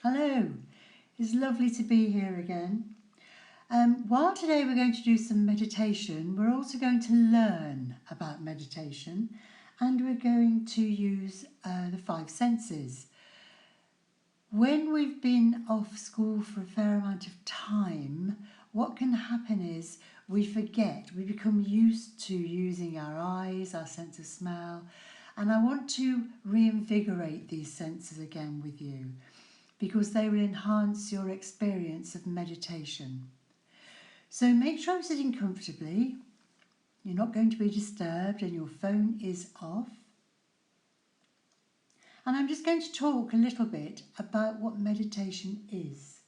Hello, it's lovely to be here again. While today we're going to do some meditation, we're also going to learn about meditation and we're going to use the five senses. When we've been off school for a fair amount of time, what can happen is we forget, we become used to using our eyes, our sense of smell, and I want to reinvigorate these senses again with you, because they will enhance your experience of meditation. So make sure you're sitting comfortably, you're not going to be disturbed and your phone is off. And I'm just going to talk a little bit about what meditation is.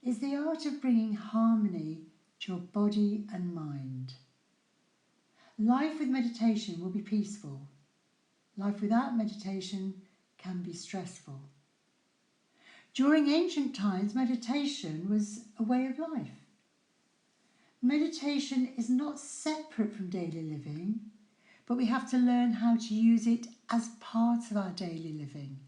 It's the art of bringing harmony to your body and mind. Life with meditation will be peaceful. Life without meditation can be stressful. During ancient times, meditation was a way of life. Meditation is not separate from daily living, but we have to learn how to use it as part of our daily living,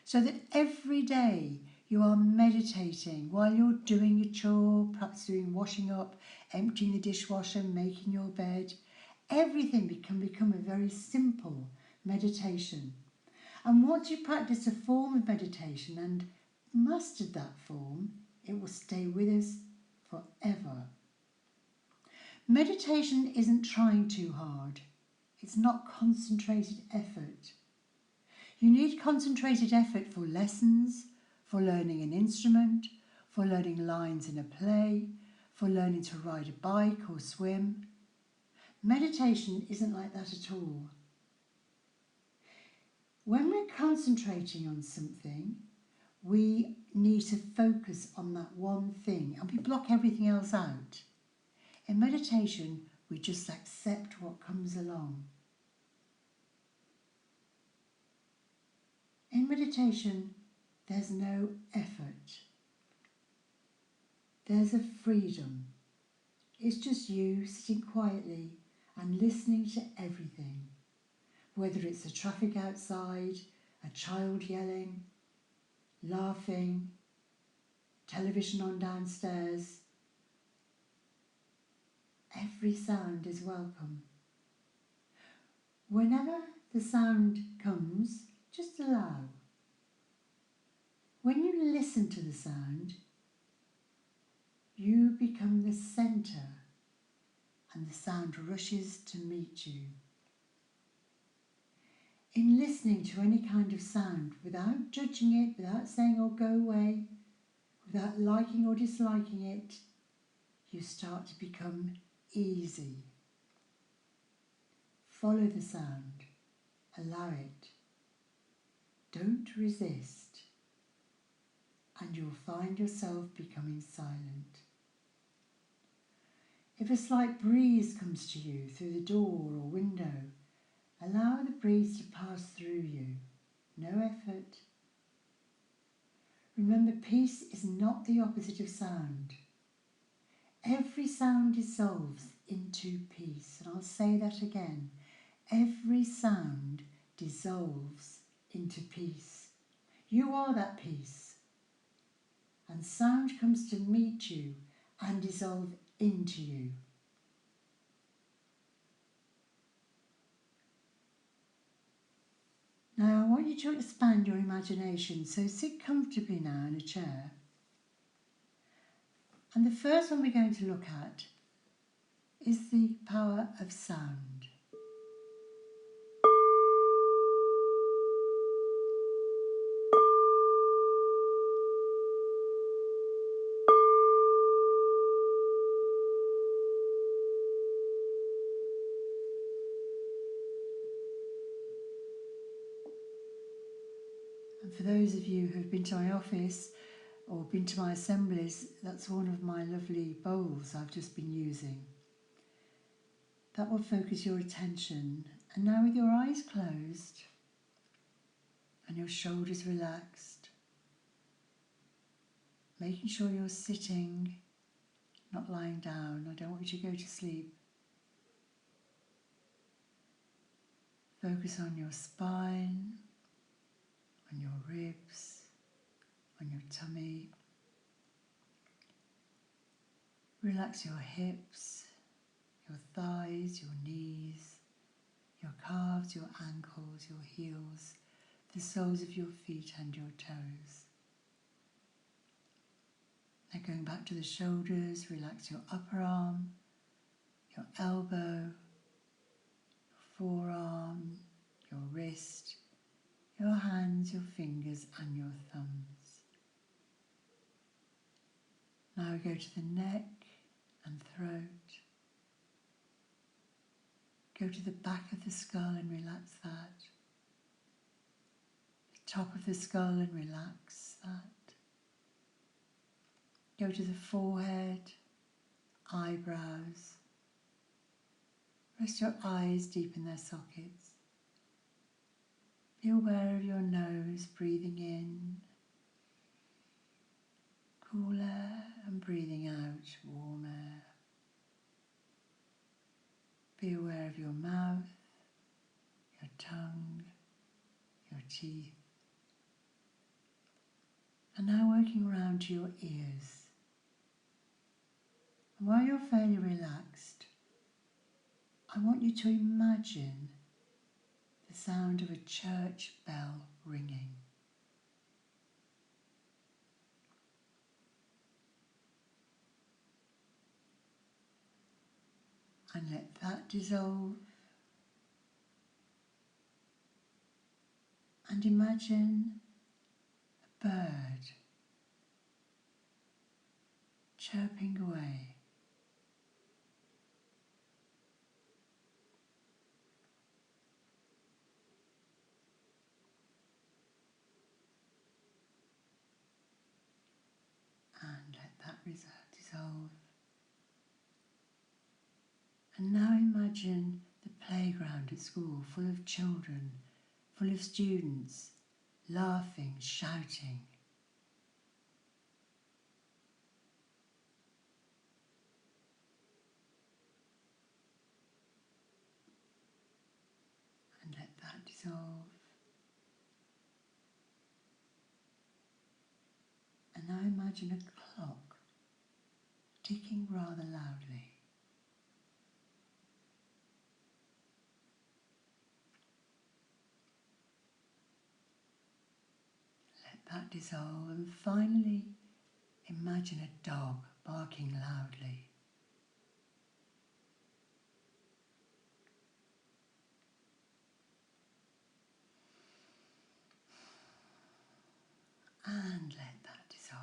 so that every day you are meditating while you're doing a chore, perhaps doing washing up, emptying the dishwasher, making your bed. Everything can become a very simple meditation. And once you practice a form of meditation and mastered that form, it will stay with us forever. Meditation isn't trying too hard. It's not concentrated effort. You need concentrated effort for lessons, for learning an instrument, for learning lines in a play, for learning to ride a bike or swim. Meditation isn't like that at all. When we're concentrating on something, we need to focus on that one thing and we block everything else out. In meditation, we just accept what comes along. In meditation, there's no effort. There's a freedom. It's just you sitting quietly and listening to everything, whether it's the traffic outside, a child yelling, laughing, television on downstairs. Every sound is welcome. Whenever the sound comes, just allow. When you listen to the sound, you become the centre and the sound rushes to meet you. In listening to any kind of sound, without judging it, without saying, "Oh, go away," without liking or disliking it, you start to become easy. Follow the sound, allow it. Don't resist, and you'll find yourself becoming silent. If a slight breeze comes to you through the door or window, allow the breeze to pass through you. No effort. Remember, peace is not the opposite of sound. Every sound dissolves into peace. And I'll say that again. Every sound dissolves into peace. You are that peace. And sound comes to meet you and dissolve into you. Now I want you to expand your imagination, so sit comfortably now in a chair. And the first one we're going to look at is the power of sound. And for those of you who have been to my office or been to my assemblies, that's one of my lovely bowls I've just been using. That will focus your attention. And now with your eyes closed and your shoulders relaxed, making sure you're sitting, not lying down. I don't want you to go to sleep. Focus on your spine, on your ribs, on your tummy. Relax your hips, your thighs, your knees, your calves, your ankles, your heels, the soles of your feet and your toes. Now going back to the shoulders, relax your upper arm, your elbow, your forearm, your wrist, your hands, your fingers and your thumbs. Now we go to the neck and throat. Go to the back of the skull and relax that. The top of the skull and relax that. Go to the forehead, eyebrows. Rest your eyes deep in their sockets. Be aware of your nose, breathing in, cool air, and breathing out, warm air. Be aware of your mouth, your tongue, your teeth. And now working around to your ears. And while you're fairly relaxed, I want you to imagine the sound of a church bell ringing. And let that dissolve. And imagine a bird chirping away. And let that dissolve. And now imagine the playground at school full of children, full of students, laughing, shouting. And let that dissolve. And now imagine a clock ticking rather loudly. Let that dissolve, and finally imagine a dog barking loudly. And let that dissolve.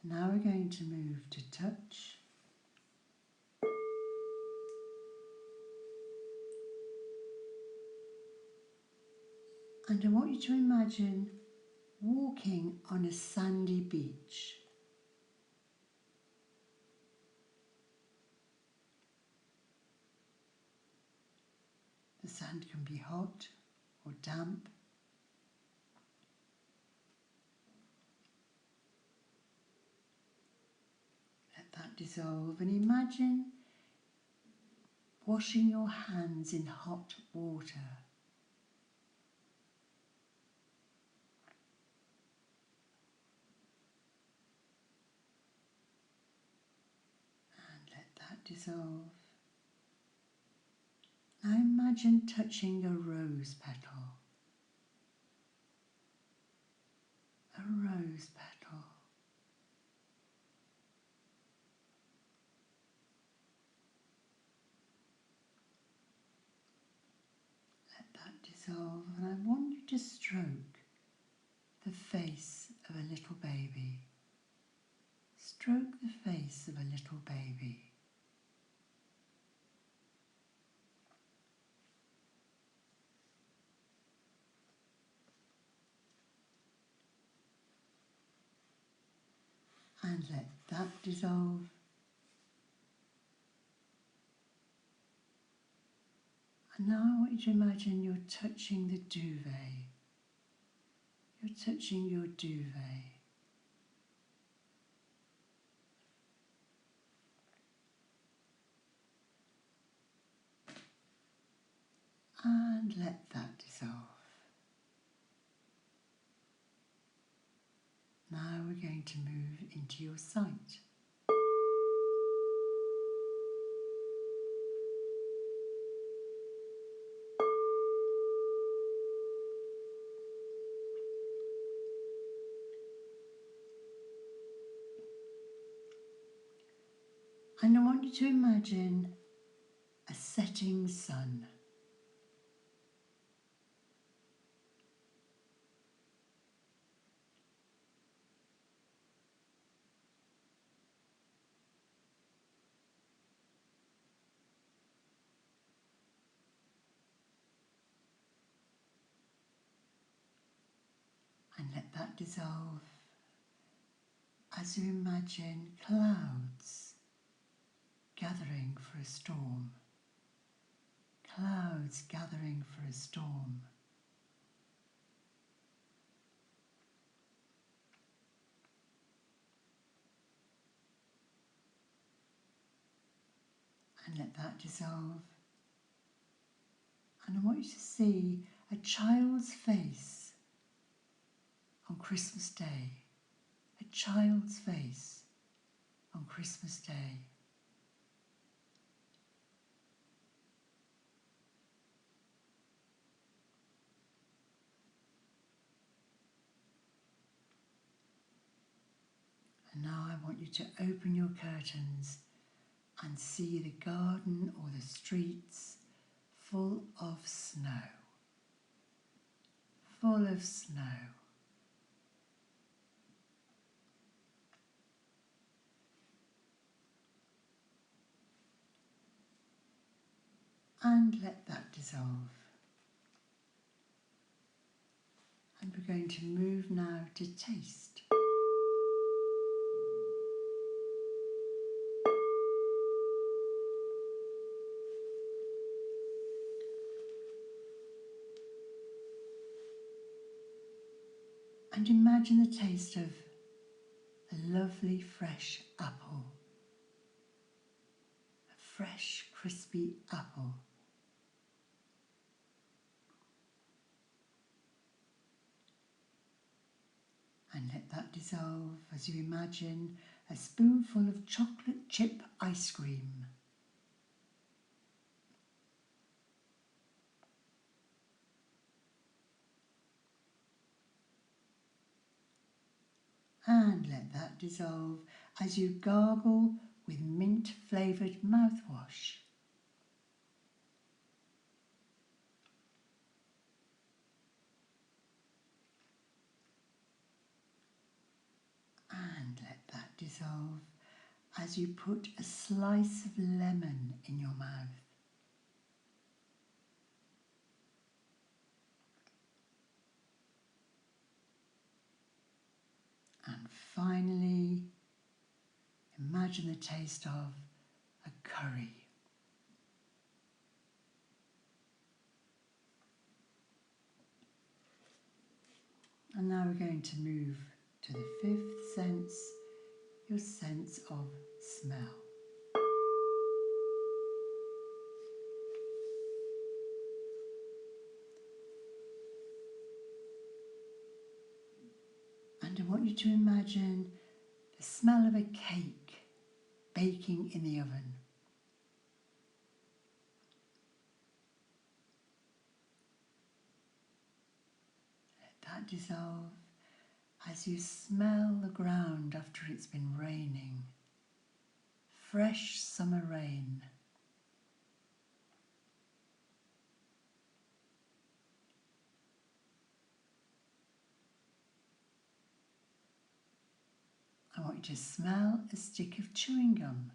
Now we're going to move to touch. And I want you to imagine walking on a sandy beach. The sand can be hot or damp. Let that dissolve, and imagine washing your hands in hot water. And let that dissolve. Now imagine touching a rose petal. A rose petal. Let that dissolve, and I want you to stroke the face of a little baby. Stroke the face of a little baby. And let that dissolve. And now I want you to imagine you're touching the duvet. You're touching your duvet. And let that dissolve. going to move into your sight. And I want you to imagine a setting sun. And let that dissolve as you imagine clouds gathering for a storm. Clouds gathering for a storm. And let that dissolve. And I want you to see a child's face on Christmas Day. A child's face on Christmas Day. And now I want you to open your curtains and see the garden or the streets full of snow. Full of snow. And let that dissolve. And we're going to move now to taste. And imagine the taste of a lovely fresh apple. A fresh, crispy apple. And let that dissolve as you imagine a spoonful of chocolate chip ice cream. And let that dissolve as you gargle with mint-flavoured mouthwash. And let that dissolve as you put a slice of lemon in your mouth. And finally, imagine the taste of a curry. And now we're going to move to the fifth sense, your sense of smell. And I want you to imagine the smell of a cake baking in the oven. Let that dissolve as you smell the ground after it's been raining. Fresh summer rain. I want you to smell a stick of chewing gum.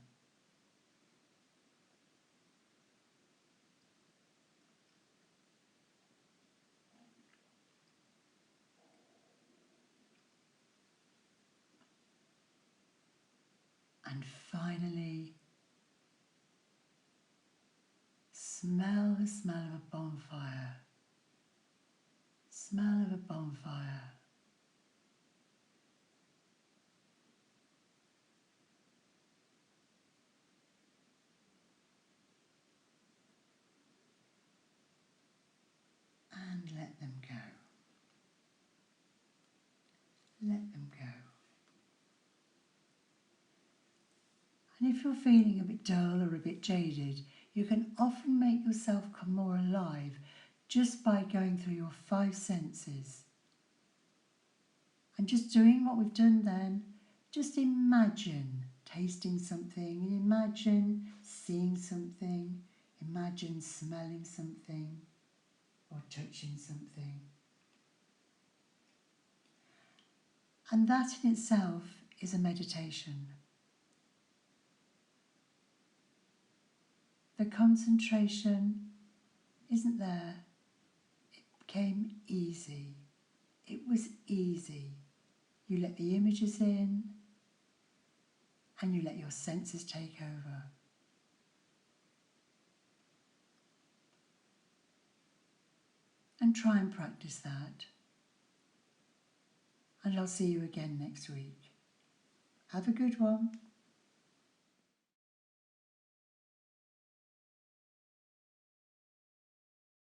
And finally, smell the smell of a bonfire. Smell of a bonfire. And let them go. Let them go. And if you're feeling a bit dull or a bit jaded, you can often make yourself come more alive just by going through your 5 senses. And just doing what we've done then, just imagine tasting something, and imagine seeing something, imagine smelling something or touching something. And that in itself is a meditation. The concentration isn't there. It became easy. It was easy. You let the images in and you let your senses take over. And try and practice that. And I'll see you again next week. Have a good one.